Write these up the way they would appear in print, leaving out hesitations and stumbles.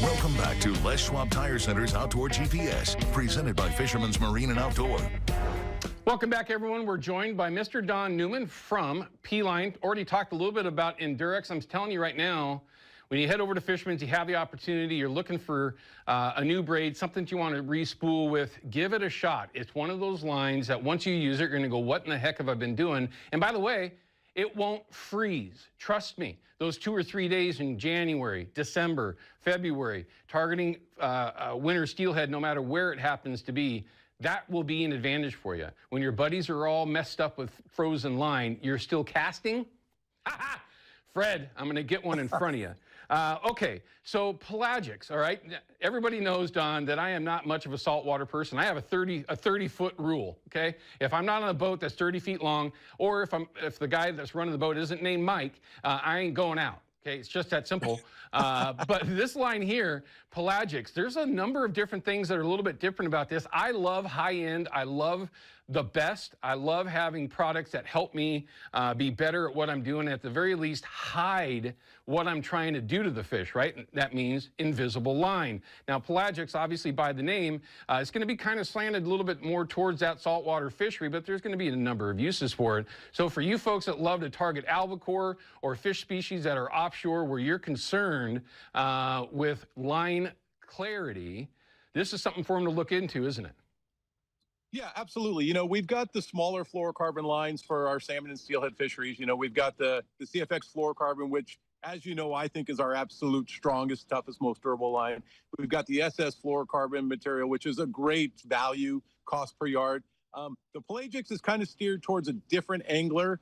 Welcome back to Les Schwab Tire Center's Outdoor GPS, presented by Fisherman's Marine and Outdoor. Welcome back, everyone. We're joined by Mr. Don Newman from P-Line. Already talked a little bit about Endurex. I'm telling you right now, when you head over to Fisherman's, you have the opportunity, you're looking for a new braid, something that you want to re-spool with, give it a shot. It's one of those lines that once you use it, you're going to go, what in the heck have I been doing? And by the way, it won't freeze. Trust me. Those 2 or 3 days in January, December, February, targeting winter steelhead, no matter where it happens to be, that will be an advantage for you. When your buddies are all messed up with frozen line, you're still casting? Ha-ha! Fred, I'm going to get one in front of you. Okay, so Pelagix, all right? Everybody knows, Don, that I am not much of a saltwater person. I have a 30-foot rule, okay? If I'm not on a boat that's 30 feet long, or if the guy that's running the boat isn't named Mike, I ain't going out. Okay, it's just that simple. But this line here, Pelagix, there's a number of different things that are a little bit different about this. I love high-end. I love the best. I love having products that help me be better at what I'm doing, at the very least hide what I'm trying to do to the fish, right? That means invisible line. Now, Pelagix, obviously by the name, it's going to be kind of slanted a little bit more towards that saltwater fishery, but there's going to be a number of uses for it. So for you folks that love to target albacore or fish species that are offshore where you're concerned with line clarity, this is something for them to look into, isn't it? Yeah, absolutely. You know, we've got the smaller fluorocarbon lines for our salmon and steelhead fisheries. You know, we've got the CFX fluorocarbon, which, as you know, I think is our absolute strongest, toughest, most durable line. We've got the SS fluorocarbon material, which is a great value, cost per yard. The Pelagix is kind of steered towards a different angler,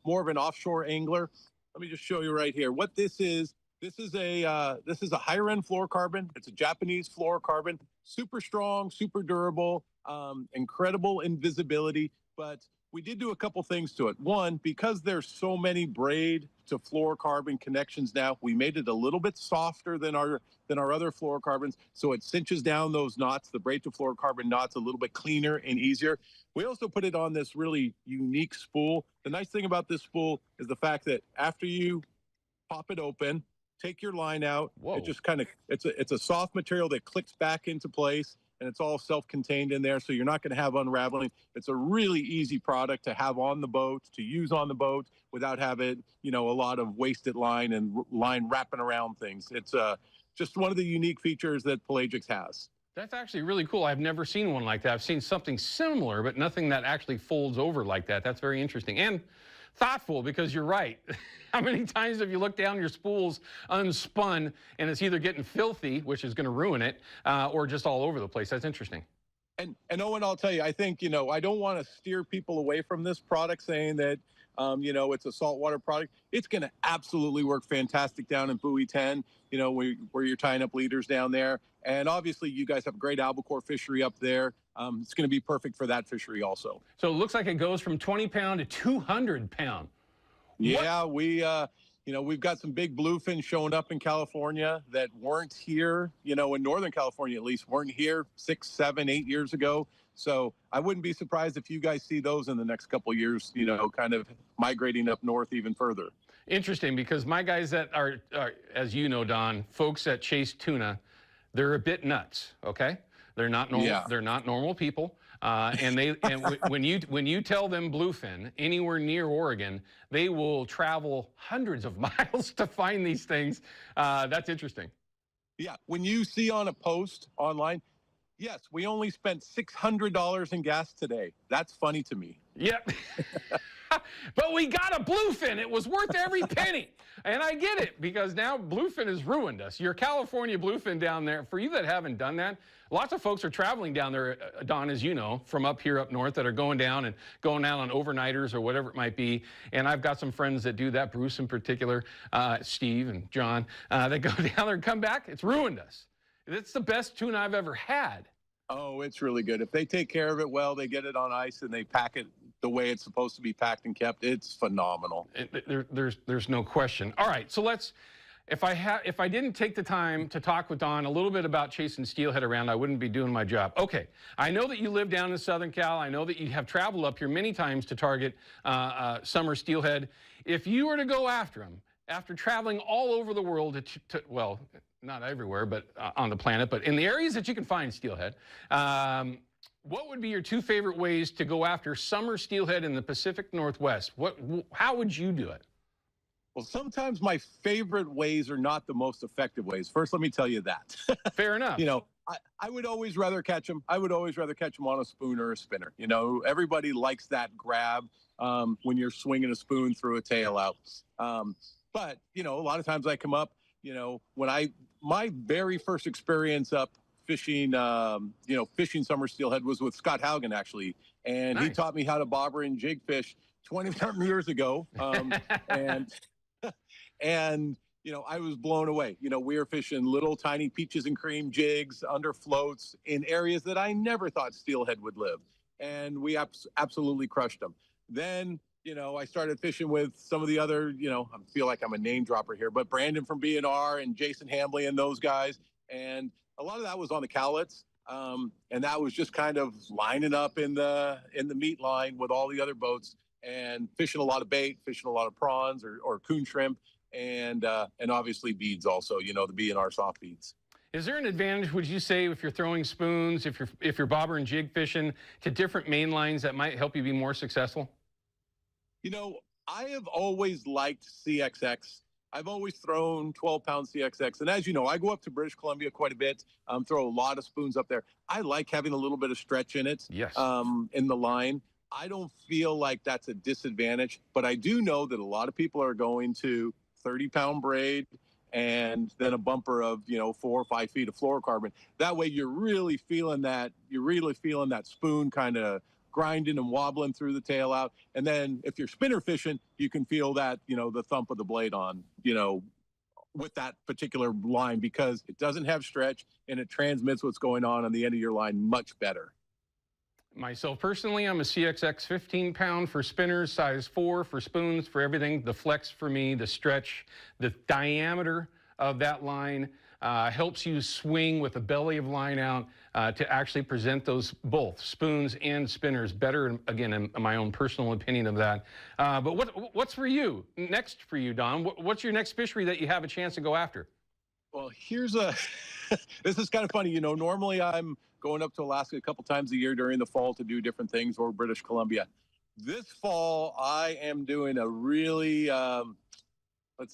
more of an offshore angler. Let me just show you right here what this is. This is a higher end fluorocarbon. It's a Japanese fluorocarbon, super strong, super durable, incredible invisibility. But we did do a couple things to it. One, because there's so many braid to fluorocarbon connections now, we made it a little bit softer than our other fluorocarbons, so it cinches down those knots, the braid to fluorocarbon knots, a little bit cleaner and easier. We also put it on this really unique spool. The nice thing about this spool is the fact that after you pop it open, take your line out. Whoa. It just kind of, it's a soft material that clicks back into place, and it's all self-contained in there, so you're not going to have unraveling. It's a really easy product to have on the boat, to use on the boat without having, you know, a lot of wasted line and line wrapping around things. It's just one of the unique features that Pelagix has. That's actually really cool. I've never seen one like that. I've seen something similar, but nothing that actually folds over like that. That's very interesting and thoughtful, because you're right. How many times have you looked down your spools unspun and it's either getting filthy, which is going to ruin it, or just all over the place? That's interesting. And Owen, I'll tell you, I think, you know, I don't want to steer people away from this product saying that, you know, it's a saltwater product. It's going to absolutely work fantastic down in Buoy 10, you know, where you're tying up leaders down there. And obviously you guys have a great albacore fishery up there. It's going to be perfect for that fishery also. So it looks like it goes from 20 pound to 200 pound. Yeah, you know, we've got some big bluefin showing up in California that weren't here, you know, in Northern California at least, weren't here 6, 7, 8 years ago. So I wouldn't be surprised if you guys see those in the next couple of years, you know, kind of migrating up north even further. Interesting, because my guys that are, as you know, Don, folks that chase tuna, they're a bit nuts, okay? They're not normal. Yeah. They're not normal people. When you tell them bluefin anywhere near Oregon, they will travel hundreds of miles to find these things. That's interesting. Yeah, when you see on a post online, yes, we only spent $600 in gas today. That's funny to me. Yep. But we got a bluefin. It was worth every penny. And I get it, because now bluefin has ruined us. Your California bluefin down there, for you that haven't done that, lots of folks are traveling down there, Don, as you know, from up here up north, that are going down on overnighters or whatever it might be. And I've got some friends that do that, Bruce in particular, Steve and John, that go down there and come back. It's ruined us. It's the best tuna I've ever had. Oh, it's really good. If they take care of it well, they get it on ice and they pack it the way it's supposed to be packed and kept. It's phenomenal. There's no question. All right, so let's. If I didn't take the time to talk with Don a little bit about chasing steelhead around, I wouldn't be doing my job. Okay, I know that you live down in Southern Cal. I know that you have traveled up here many times to target summer steelhead. If you were to go after them, after traveling all over the world, well, not everywhere, but on the planet, but in the areas that you can find steelhead, what would be your two favorite ways to go after summer steelhead in the Pacific Northwest? How would you do it? Well, sometimes my favorite ways are not the most effective ways. First, let me tell you that. Fair enough. I would always rather catch them. I would always rather catch them on a spoon or a spinner. Everybody likes that grab when you're swinging a spoon through a tail out. But, a lot of times I come up, my very first experience up fishing, fishing summer steelhead was with Scott Haugen, actually. And He taught me how to bobber and jig fish 20-something years ago. And I was blown away. We were fishing little tiny peaches and cream jigs under floats in areas that I never thought steelhead would live. And we absolutely crushed them. Then, I started fishing with some of the other, I feel like I'm a name dropper here, but Brandon from B&R and Jason Hambley and those guys. And a lot of that was on the cowlets. And that was just kind of lining up in the meat line with all the other boats and fishing a lot of bait, fishing a lot of prawns or coon shrimp. And obviously beads also, the B&R soft beads. Is there an advantage, would you say, if you're throwing spoons, if you're bobber and jig fishing to different main lines that might help you be more successful? I have always liked CXX. I've always thrown 12-pound CXX. And as you know, I go up to British Columbia quite a bit, throw a lot of spoons up there. I like having a little bit of stretch in it, yes, in the line. I don't feel like that's a disadvantage, but I do know that a lot of people are going to 30-pound braid and then a bumper of 4 or 5 feet of fluorocarbon. That way you're really feeling that spoon kind of grinding and wobbling through the tail out. And then if you're spinner fishing, you can feel that the thump of the blade on with that particular line, because it doesn't have stretch and it transmits what's going on the end of your line much better. Myself personally, I'm a CXX 15-pound for spinners, size 4 for spoons, for everything. The flex for me, the stretch, the diameter of that line helps you swing with the belly of line out to actually present those both spoons and spinners better, again, in my own personal opinion of that. But what's for you, next for you, Don? What's your next fishery that you have a chance to go after? Well, this is kind of funny. Normally I'm going up to Alaska a couple times a year during the fall to do different things, or British Columbia. This fall, I am doing a really,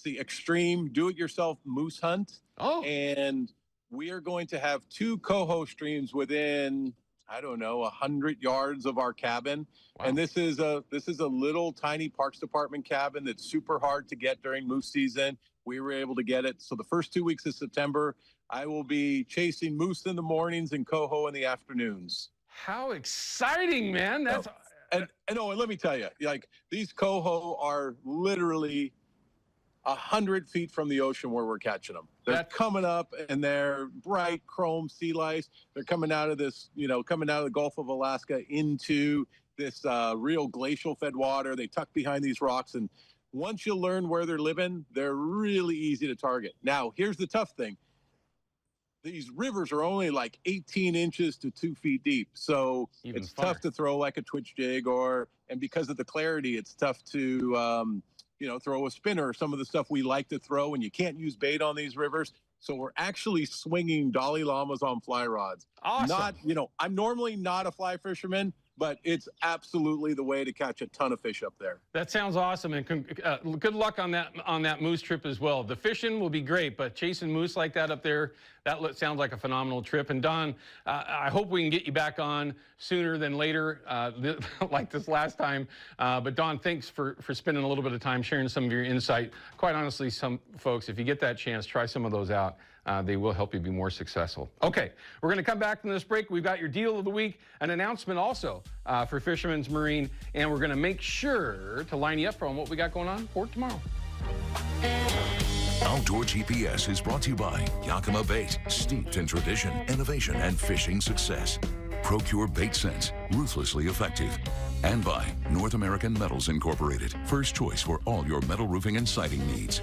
extreme do-it-yourself moose hunt. Oh. And we are going to have 2 coho streams within, 100 yards of our cabin. Wow. And this is a little tiny Parks Department cabin that's super hard to get during moose season. We were able to get it. So the first 2 weeks of September, I will be chasing moose in the mornings and coho in the afternoons. How exciting, man. That's and let me tell you, these coho are literally 100 feet from the ocean where we're catching them. They're coming up and they're bright chrome sea lice. They're coming out of this, coming out of the Gulf of Alaska into this real glacial fed water. They tuck behind these rocks, and once you learn where they're living, they're really easy to target. Now, here's the tough thing. These rivers are only like 18 inches to 2 feet deep. So it's tough to throw like a twitch jig, and because of the clarity, it's tough to, throw a spinner or some of the stuff we like to throw, and you can't use bait on these rivers. So we're actually swinging Dalai Lamas on fly rods. Awesome. I'm normally not a fly fisherman, but it's absolutely the way to catch a ton of fish up there. That sounds awesome, and good luck on that moose trip as well. The fishing will be great, but chasing moose like that up there, that sounds like a phenomenal trip. And Don, I hope we can get you back on sooner than later, like this last time. But Don, thanks for spending a little bit of time sharing some of your insight. Quite honestly, some folks, if you get that chance, try some of those out. They will help you be more successful. Okay, we're going to come back from this break. We've got your deal of the week, an announcement also for Fisherman's Marine, and we're going to make sure to line you up on what we got going on for tomorrow. Outdoor GPS is brought to you by Yakima Bait, steeped in tradition, innovation, and fishing success. Procure Bait Sense, ruthlessly effective. And by North American Metals Incorporated, first choice for all your metal roofing and siding needs.